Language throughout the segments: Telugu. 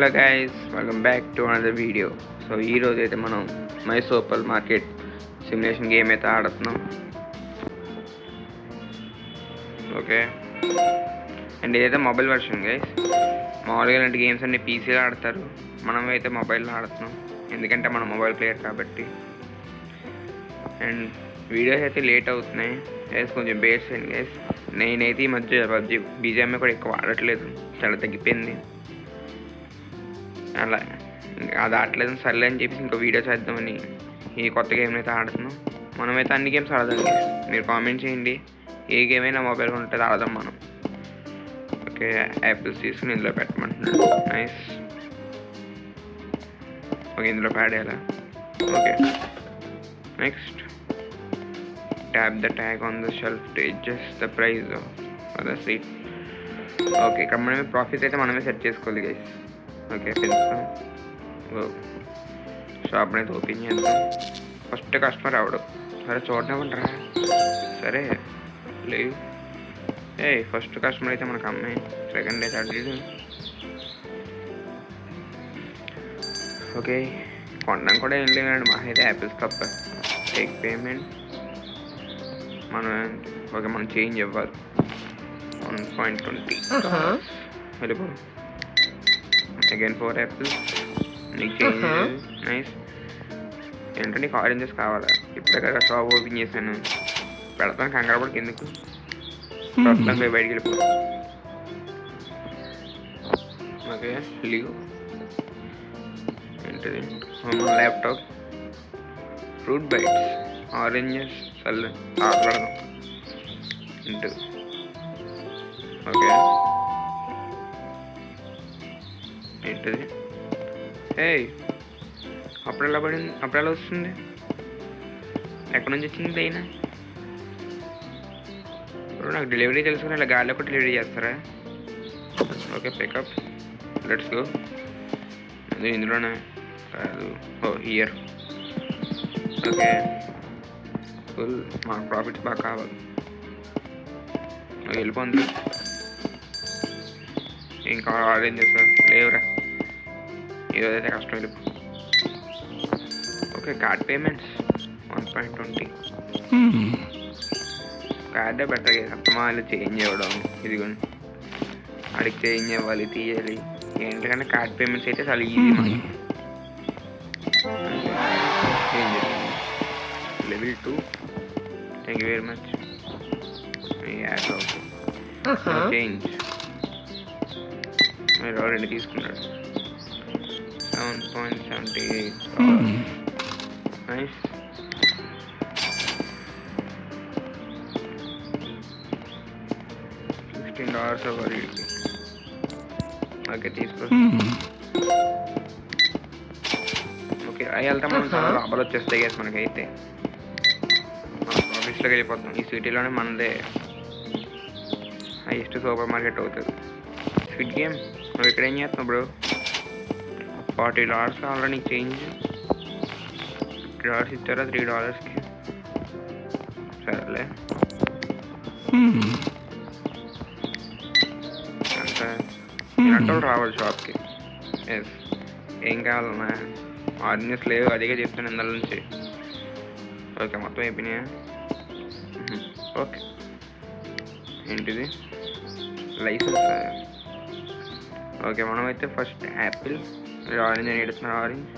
Hello guys, welcome back to another video. So ఈరోజు అయితే మనం my super market simulation game అయితే ఆడుతున్నాం. ఓకే, అండ్ ఇదైతే మొబైల్ వర్షన్ గైస్. మామూలుగా ఇలాంటి గేమ్స్ అన్ని పీసీలో ఆడతారు, మనం అయితే మొబైల్లో ఆడుతున్నాం ఎందుకంటే మనం మొబైల్ ప్లేయర్ కాబట్టి. అండ్ వీడియోస్ అయితే లేట్ అవుతున్నాయి గైస్, కొంచెం బేస్ అయింది గైస్. నేనైతే ఈ మధ్య పబ్జీ బీజేఎంఐ కూడా ఎక్కువ ఆడట్లేదు, చాలా తగ్గిపోయింది. అలా అది ఆడలేదు సర్లే అని చెప్పేసి ఇంకో వీడియో చేద్దామని ఈ కొత్త గేమ్ అయితే ఆడుతున్నాం. మనమైతే అన్ని గేమ్స్ ఆడదాం. మీరు కామెంట్ చేయండి, ఏ గేమ్ అయినా మొబైల్ ఉంటుంది ఆడదాం మనం. ఓకే, యాపిల్స్ తీసుకుని ఇందులో పెట్టమంటున్నాడు. నైస్. ఓకే, ఇందులో పాడేయాలా? Okay, next tap the tag on the shelf to adjust the price for the seat. Okay, ఇక్కడ మనమే ప్రాఫిట్ అయితే మనమే సెట్ చేసుకోవాలి గైస్. ఓకే, పెంచుతాం. షాప్ అయితే ఓపెన్ చేద్దాం. ఫస్ట్ కస్టమర్ అవడు. సరే చూడనివ్వండిరా. సరే లేవు. ఫస్ట్ కస్టమర్ అయితే మనకు అమ్మాయి, సెకండ్ అయితే అడ్డు. ఓకే, కొనడం కూడా ఏం లేదండి, మా అయితే యాపిల్స్ తప్ప. Take payment. మనం చేంజ్ ఇవ్వాలి 1.20. వెళ్ళిపో. Again 4 apples. నీకు చేంజ్. నైస్. ఏంటంటే నీకు ఆరెంజెస్ కావాలా? ఇప్పుడే కదా షాప్ ఓపెన్ చేశాను, పెడతాను కంగారు పడికి ఎందుకు. ప్రస్తుతం పోయి బయటికి వెళ్ళిపో. Okay, leave. ఏంటిది? ల్యాప్టాప్. Fruit bites, oranges. చల్లు ఆడదాం. ఏంటిది? ఓకే, ఏంటిది? అప్పుడు ఎలా పడింది? అప్పుడు ఎలా వస్తుంది? ఎక్కడి నుంచి వచ్చింది అయినా? ఇప్పుడు నాకు డెలివరీ తెలుసుకుని ఇలా గాలిలో కూడా డెలివరీ చేస్తారా? Okay, pickup. Let's go. అది ఇందులోనే కాదు. హియర్. ఓకే, ఫుల్ మాకు ప్రాఫిట్స్ బాగా కావాలి. వెళ్ళిపోంది. ఇంకా ఆరెంజ్ చేస్తా లేవురా, ఈరోజైతే కష్టం. వెళ్ళిపో. Okay, card payments 1.20. కార్డే బెటర్. అత్తమాలు చేంజ్ ఇవ్వడం, ఇదిగోండి అడిగి చేంజ్ ఇవ్వాలి, తీయాలి. ఏంటంటే కార్డ్ పేమెంట్స్ అయితే చాలా ఈజీ మనకి. Level 2. Thank you very much. Change మీరు ఆల్రెడీ తీసుకున్నాడు. 7.78. నైస్. $16 అవ్వాలి. ఓకే, తీసుకో. ఓకే, అవి వెళ్తాం. మనం చాలా లాభాలు వచ్చేస్తాయి కదా మనకైతే. మన ప్రాఫిట్స్లోకి వెళ్ళిపోతాం. ఈ సిటీలోనే మనదే హైయెస్ట్ సూపర్ మార్కెట్ అవుతుంది. స్విట్ గేమ్, నువ్వు ఇక్కడ ఏం చేస్తున్నావు బ్రో? $40 కావాలా నీకు చేంజ్? $3 ఇచ్చారా? $3కి సరేలే. అంటే ఇలాంటి రావాలి షాప్కి. ఎస్, ఏం కావాలన్నా? ఆర్డినెస్ లేవు, అదిగా చెప్తాను ఇందులో నుంచి. ఓకే, మొత్తం అయిపోయినాయా? ఓకే, ఏంటిది? లైసెన్స్. ఓకే, మనమైతే ఫస్ట్ యాపిల్. ఆరెంజ్ అని ఎడుతున్నారు. ఆరెంజ్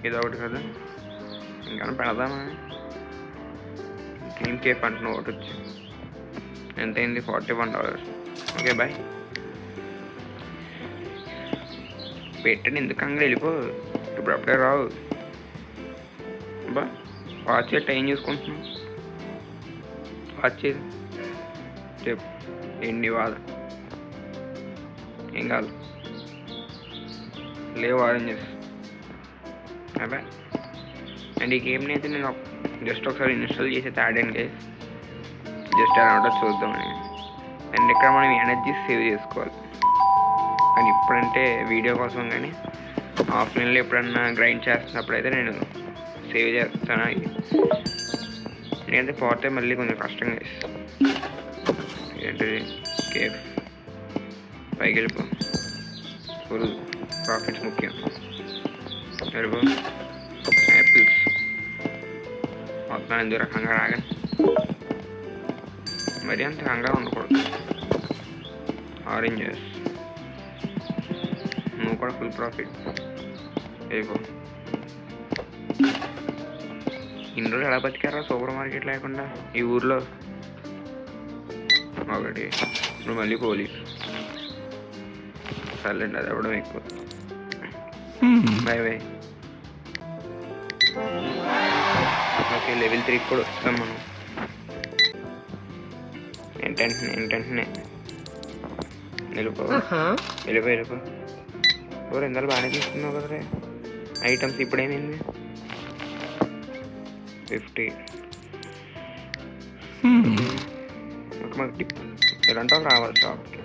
ఇది ఒకటి కదా, ఇంకా పెడదామా? క్రీమ్ కేప్ అంటున్నా ఒకటి వచ్చి ఎంత అయింది? $41. Okay, bye. పెట్టండి, ఎందుకు కంగా వెళ్ళిపో. ఇప్పుడు అప్పుడే రావు బా. వాచ్ టైం చూసుకుంటున్నాం. వాచ్ చెప్పు ఏంటి వాద? ఏం కాదు, లేవు ఆరెంజెస్. అబ్బా, అండ్ ఈ గేమ్ని అయితే నేను జస్ట్ ఒకసారి ఇన్స్టాల్ చేసి అయితే ఆడాను గైస్, జస్ట్ ఎలా ఉంటుందో చూద్దామని. అండ్ ఇక్కడ మనం ఎనర్జీ సేవ్ చేసుకోవాలి. కానీ ఇప్పుడంటే వీడియో కోసం, కానీ ఆఫ్లైన్లో ఎప్పుడన్నా గ్రైండ్ చేస్తున్నప్పుడు అయితే నేను సేవ్ చేస్తాను. ఎందుకంటే పోతే మళ్ళీ కొంచెం కష్టంగా గైస్. ఏంటిది? కేఫ్ పైకి వెళ్ళిపో. ఫుల్ ప్రాఫిట్స్ ముఖ్యం. సరిపో యాపిల్స్ మొత్తం ఎందుకు రకంగా రాగా మరి అంత కంగా ఉండకూడదు. ఆరెంజెస్ నువ్వు కూడా ఫుల్ ప్రాఫిట్ అయిపో. ఇన్ని రోజులు ఎలా బతికారా సూపర్ మార్కెట్ లేకుండా ఈ ఊర్లో? ఒకటి ఇప్పుడు మళ్ళీ పోలీస్ సర్లేండి, అది అవ్వడం ఎక్కువ. By by. ఓకే, లెవెల్ 3 కూడా వస్తాం మనం. ఏంటంటే వెళ్ళిపో వెళ్ళిపో వెళ్ళిపో. ఎవరు ఎందరూ బాగానే తీసుకున్నావు కదరే ఐటమ్స్. ఇప్పుడేమైంది? 50. ఒక మాకు టిప్ ఎలాంటి రావాలి షాప్కి.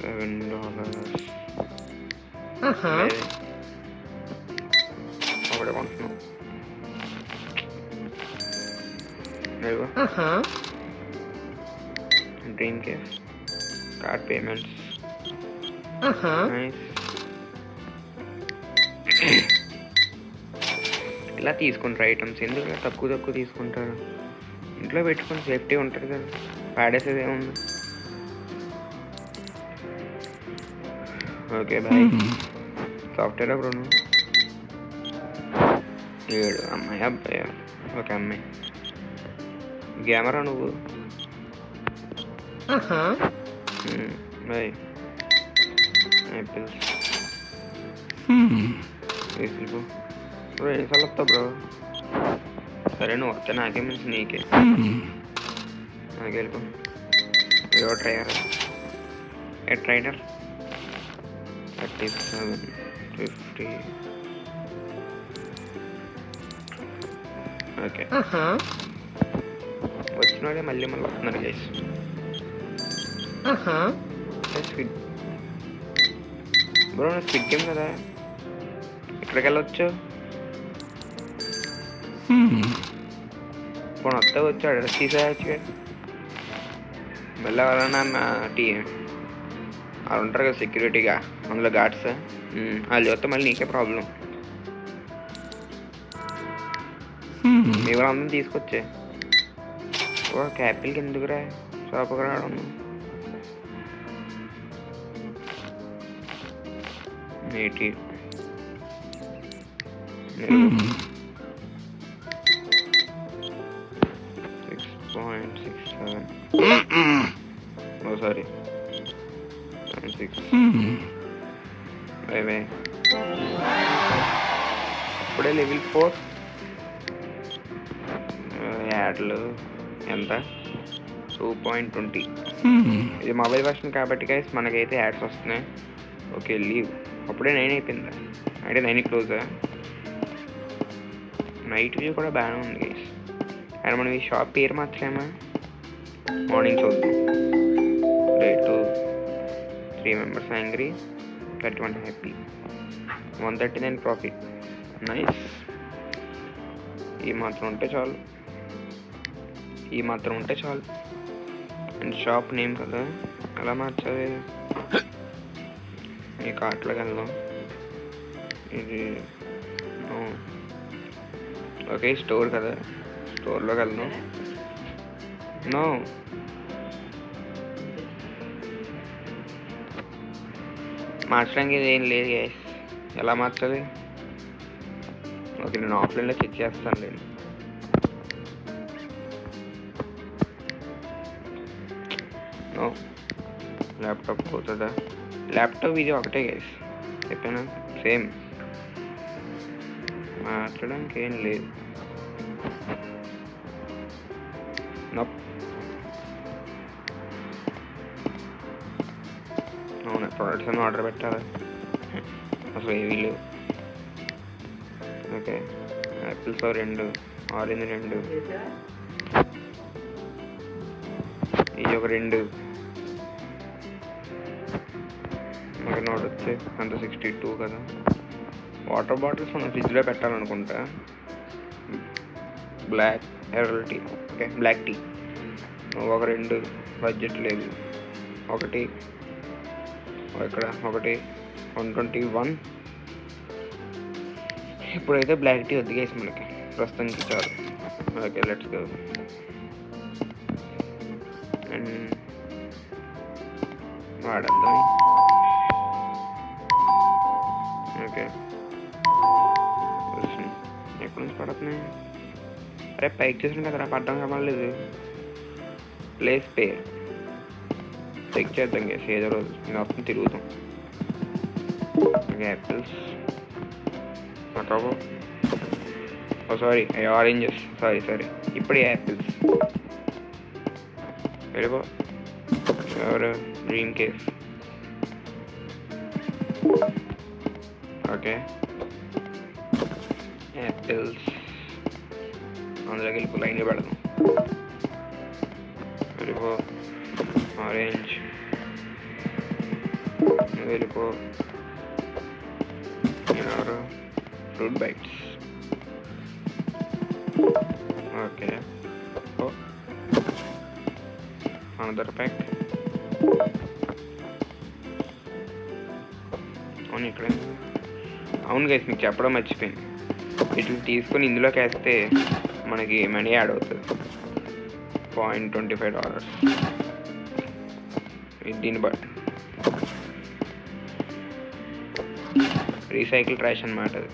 $7 ఒకటే కొంటున్నాం. Dream case card payments nice. ఇలా తీసుకుంటారు ఐటమ్స్. ఎందుకు తక్కువ తీసుకుంటారు? ఇంట్లో పెట్టుకొని సేఫ్టీ ఉంటుంది కదా, పాడేసేది ఏముంది. Okay bye. సాఫ్ట్వేర్ అప్పుడు 7 అమ్మాయి అబ్బాయి. ఓకే అమ్మాయి. గేమరా నువ్వు? బాయ్. యాపిల్స్ వేసిపో బ్రో. ఎన్నిసార్లు వస్తావు బ్రో? సరే నువ్వు వస్తే నాకే మంచి, నీకే నాకే వెళ్ళిపో. ఏదో ట్రైనర్ ట్రైనర్ 3750. ఓకే వచ్చినాడే మళ్ళీ వస్తున్నారు గైస్. స్క్విడ్ బ్రో, నా స్క్విడ్ గేమ్ కదా, ఎక్కడికి వెళ్ళొచ్చు? ఇప్పుడు వస్తే వచ్చాడు తీసేయచ్చు. మళ్ళీ ఎవరన్నా వాళ్ళు ఉంటారు కదా సెక్యూరిటీగా, అందులో గార్డ్స్, వాళ్ళు చూస్తే మళ్ళీ నీకే ప్రాబ్లం. మీ వాళ్ళందరం తీసుకొచ్చే. క్యాపిల్కి ఎందుకురా షాప్కి రావడం? నేటి 6.67. ఓ సారీ 6. By by. ఇప్పుడే లెవెల్ 4. యాడ్లు ఎంత? 2.20. ఇది మొబైల్ వర్షన్ కాబట్టి గైస్ మనకైతే యాడ్స్ వస్తున్నాయి. Okay leave. అప్పుడే 9 అయిపోయిందా? అంటే 9 క్లోజా? నైట్ వ్యూ కూడా బాగానే ఉంది గైస్. అండ్ మనం ఈ షాప్ పేరు మార్చలేమా? మార్నింగ్ చూద్దాం. Day 2 3 members angry, 31 happy, 139 profit. Nice. ఈ మాత్రం ఉంటే చాలు. అండ్ షాప్ నేమ్ కదా, ఎలా మార్చాలి? ఈ కార్ట్లోకి వెళ్దాం. ఇది ఓకే స్టోర్ కదా, స్టోర్లోకి వెళ్దాం. నో మార్చడానికి ఇది ఏం లేదు గైస్. ఎలా మార్చాలి? ఓకే నేను ఆఫ్లైన్లో చెక్ చేస్తాను లేండి. నో ల్యాప్టాప్ పోతుందా? ల్యాప్టాప్ ఇది ఒకటే గైస్, చెప్పాను సేమ్. మార్చడానికి ఏం లేదు. అవునా ప్రొడక్ట్స్ అని ఆర్డర్ పెట్టాలి అసలు ఏమీ లేవు. ఓకే యాపిల్స్ 2, ఆరెంజ్ 2, ఇది ఒక 2. మనకి నోట్ వచ్చి అంత 62 కదా. వాటర్ బాటిల్స్ మనం ఫ్రిడ్జ్లో పెట్టాలనుకుంటా. బ్లాక్ ఎర్రల్ టీ, ఓకే బ్లాక్ టీ ఒక 2. బడ్జెట్ లేదు. ఒకటి ఇక్కడ ఒకటి 121. ఇప్పుడైతే బ్లాక్ టీ వద్దు గైస్ మనకి, ప్రస్తుతానికి చాలు. Okay let's go. అండ్ వాడద్దాం. ఓకే ఎక్కడి నుంచి పడుతున్నాయి? అరే పైకి చేసిన కదా పడ్డం కమలేదు. ప్లేస్ పే చెక్ చేద్దాం గైస్ ఏదో రోజు మొత్తం తిరుగుతాం. యాపిల్స్ సారీ ఆరెంజెస్, సారీ ఇప్పుడు యాపిల్స్. వెళ్ళిపో. ఎవరు? Dream cafe. ఓకే యాపిల్స్ అందులోకి వెళ్ళిపో, లైన్గా పెడదాం. వెళ్ళిపో. ఆరెంజ్ వెళ్ళిపో. ఎవరు? Fruit bites. Okay another pack. అవును ఇక్కడ అవును గైస్ మీకు చెప్పడం మర్చిపోయింది. ఇట్లా తీసుకొని ఇందులోకి వేస్తే మనకి మనీ యాడ్ అవుతుంది. $0.25. దీన్ని బట్టి రీసైకిల్ ట్రాష్ అన్నమాట. అది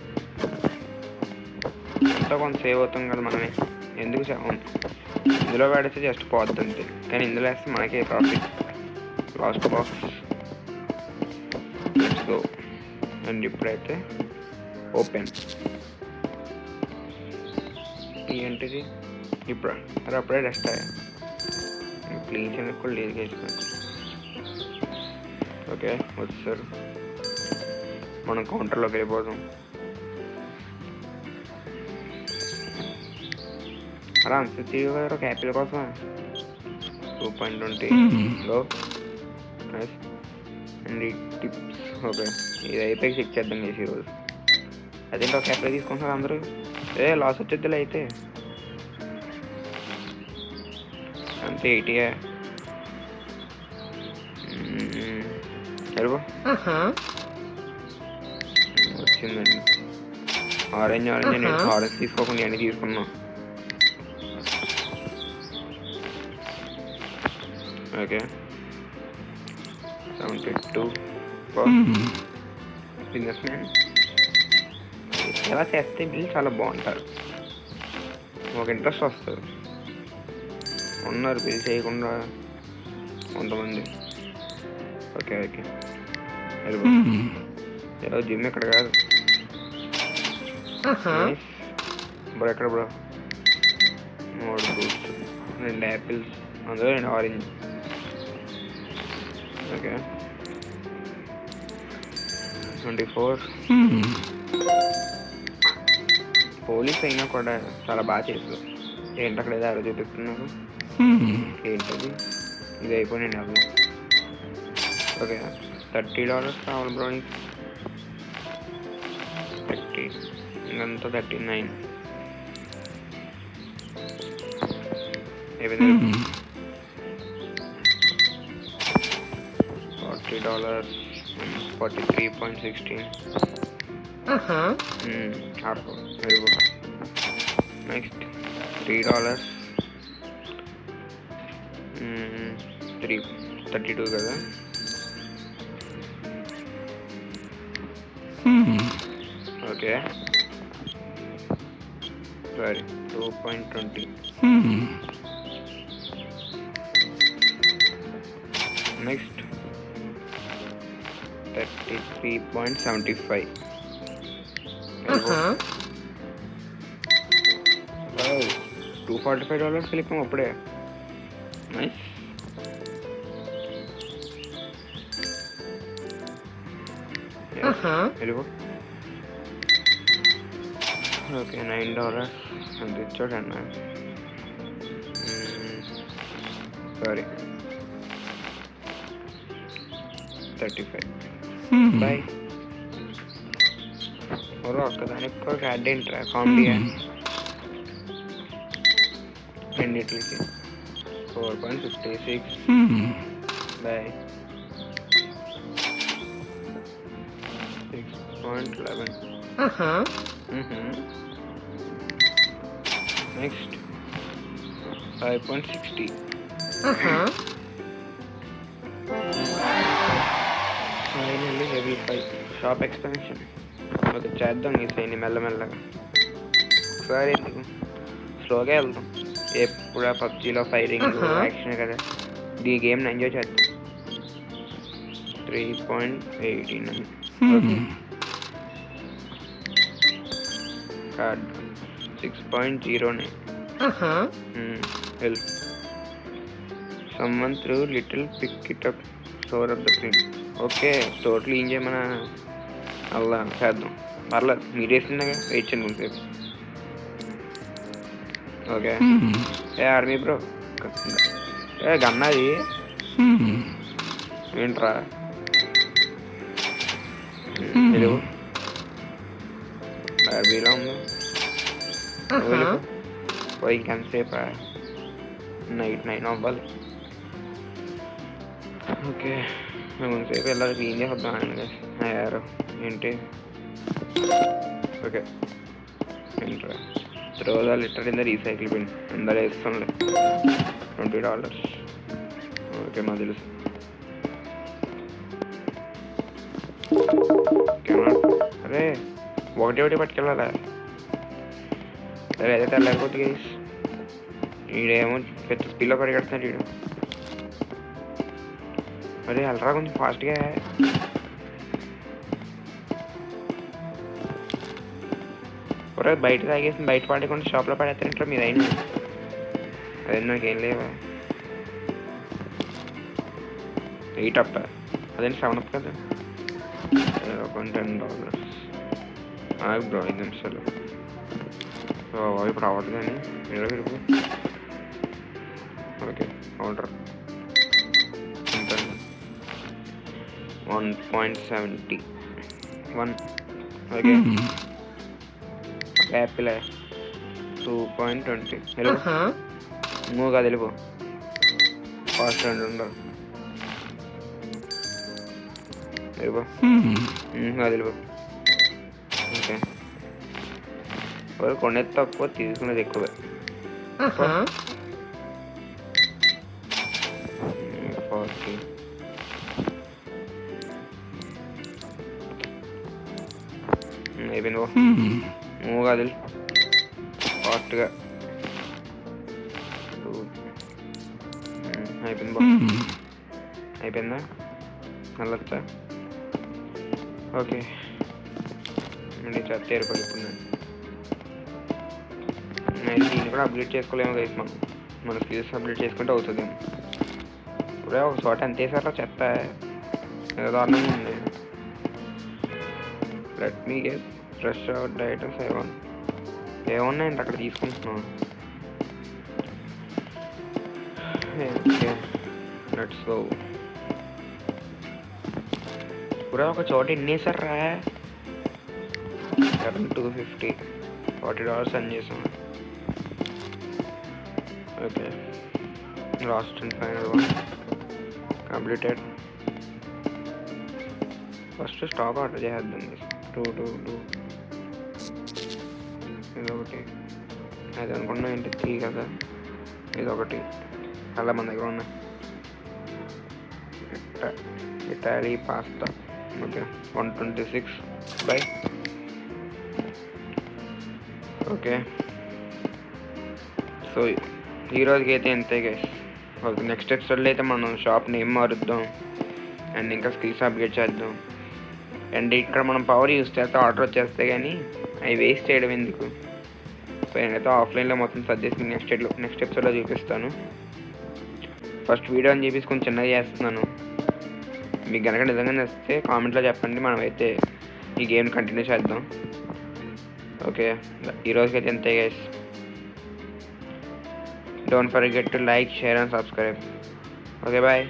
ఎంతో కొంత సేవ్ అవుతాం కదా మనమే. ఎందుకు ఇందులో పెడితే జస్ట్ పోతుంది, కానీ ఇందులో వేస్తే మనకే profit. Last box. Let's go. And ఇప్పుడైతే ఓపెన్. ఏంటిది ఇప్పుడు? అరే అప్పుడే డస్ట్ అయ్యా. క్లీన్ చేయడానికి కూడా లేదు వేసుకున్నాను. ఓకే వచ్చారు. మనం కౌంటర్లోకి వెళ్ళిపోదాం. అలా అంత తీరు ఒక యాపిల్ కోసం 2.20 లో నైస్. అండ్ ఈ టిప్స్. ఓకే ఇది అయిపోయి చెక్ చేద్దాం చేసి ఈరోజు. అదేంటి ఒక యాపిల్ తీసుకుంటున్నారు అందరూ? లాస్ వచ్చేద్దులే అయితే. అంతే 80 సరిపో వచ్చిందండి. ఆరెంజ్ అండి. ఆరెంజ్ తీసుకోకుండా ఇవన్నీ తీసుకున్నాం. Okay 72 business man. ఎలా చేస్తే వీళ్ళు చాలా బాగుంటారు, ఒక ఇంట్రెస్ట్ వస్తుంది. ఉన్నారు బిల్ చేయకుండా కొంతమంది. ఓకే ఏదో జిమ్ ఇక్కడ కాదు బ్రో. ఎక్కడ బ్రో? 3 ఫ్రూట్స్, 2 యాపిల్స్, అందులో 2 ఆరెంజ్. ఓకే 24. పోలీస్ అయినా కూడా చాలా బాగా చేస్తారు. ఏంటి అక్కడ ఏదో అలా చూపిస్తున్నారు? ఏంటది? ఇది అయిపోయి నేను వెళ్దాం. ఓకే $30 కావాలి బ్రో. 30 ఇంకంతా 39 అయిపోయింది. $40 43.16. నెక్స్ట్ $3 32 కదా. Okay sorry 2.20. నెక్స్ట్ 33.75. $245 వెళ్ళిపోయాం అప్పుడే. నైస్. వెళ్ళిపో. ఓకే $9 అంత ఇచ్చాడన్నా. సారీ 35. బాయ్. ఒక్కదానికి కూడా యాడ్ ఏంట్రా comedy రెండిట్లకి. 4.56 by 6.11. Next 5.60. Finally level 5 shop expansion. Okay చేద్దాం ఈ సైని మెల్లమెల్లగా. ఒకసారి ఎందుకు స్లోగా వెళ్దాం. ఎప్పుడు పబ్జీలో ఫైరింగ్ యాక్షన్ కదా, ఈ గేమ్ని ఎంజాయ్ చేద్దాం. 3.89. Okay card 6.09. Help someone threw little pick it up store of the print. Okay store clean చేయమని అలా చేద్దాం. పర్లేదు మీరు వేసిందాగా వెయిట్ చేయండి కొంచెంసేపు. ఓకే ఆర్మీ బ్రో గన్నది ఏంట్రా తెలుగు ఆర్మీలో ఉంది పోయి ఇంకెంతసేపు నైట్ 9 అవ్వాలి. ఓకే కొంతసేపు వెళ్ళాలి క్లీన్ చేద్దాం అయ్యారు ఏంటి. ఓకే ఏంట్రా throw the litter in the recycle bin అందరూ వేస్తుండే $20. ఓకే మాకు తెలుసు. అరే ఒకటి పట్టుకెళ్ళాలా? సరే అయితే తెల్లకపోతే గేస్ ఈడేమో పెద్ద స్పీడ్లో పరిగెడుతున్నాడు ఈడు. అరే వెళ్ళరా కొంచెం ఫాస్ట్గా. ఒరే బయట తాగేసి బయట పడకుండా షాప్లో పడేస్తారంటారు మీరు అయినా. అదే నాకేం లేవా 8 అప్ అదేంటి 7 అప్ కదా. ఒక $10 బ్రో 5 నిమిషాలు. సో ఇప్పుడు అవ్వదు కానీ మీరు విరుపు. Okay order 1.71. Okay apple 2.20. వెళ్ళిపో నువ్వు కాదు వెళ్ళిపో ఫాస్ట్ రెండు ఉండవు వెళ్ళిపో కాదు వెళ్ళిపో. ఓకే కొనేది తక్కువ తీసుకునేది ఎక్కువ. అయిపోయింది నువ్వు కాదు ఫాస్ట్గా అయిపోయింది అయిపోయిందా వెళ్ళొచ్చా? ఓకే మళ్ళీ చెత్త ఏర్పడిపోయింది. దీన్ని కూడా అప్డేట్ చేసుకోలేము కదా మన స్కిల్స్ అప్డేట్ చేసుకుంటే అవుతుందేమో. ఇప్పుడే ఒక చోట ఎంత వేసారో చెత్త ఏదో దారుణంగా ఉంది. Let me get fresh out items ఏమున్నాయండి అక్కడ తీసుకుంటున్నాం. Okay let's go. కూడా ఒక చోట ఎన్ని వేసారా? $250 $40 అని చేసాం. Okay last and final one completed. First stock order చేద్దాం. 2 ఇదొకటి అది అనుకున్నా ఏంటి 3 కదా. ఇదొకటి చాలా మన దగ్గర ఉన్నాయి. Italy pasta okay 126 bye. Okay so ఈరోజుకి అయితే ఎంతే గైస్. ఓకే నెక్స్ట్ ఎపిసోడ్లో అయితే మనం షాప్ నేమ్ మారుద్దాం అండ్ ఇంకా స్కిల్స్ అప్గ్రేడ్ చేద్దాం. అండ్ ఇక్కడ మనం పవర్ యూస్ చేస్తే ఆర్డర్ వచ్చేస్తే కానీ అవి వేస్ట్ చేయడం ఎందుకు. సో నేనైతే ఆఫ్లైన్లో మొత్తం సజెస్ట్ నెక్స్ట్ ఎపిసోడ్లో చూపిస్తాను. ఫస్ట్ వీడియో అని చెప్పేసి కొంచెం చిన్నగా చేస్తున్నాను. మీకు కనుక నిజంగా నచ్చితే కామెంట్లో చెప్పండి, మనమైతే ఈ గేమ్ కంటిన్యూ చేద్దాం. ఓకే ఈరోజుకైతే అంతే guys. Don't forget to like, share and subscribe. Okay bye.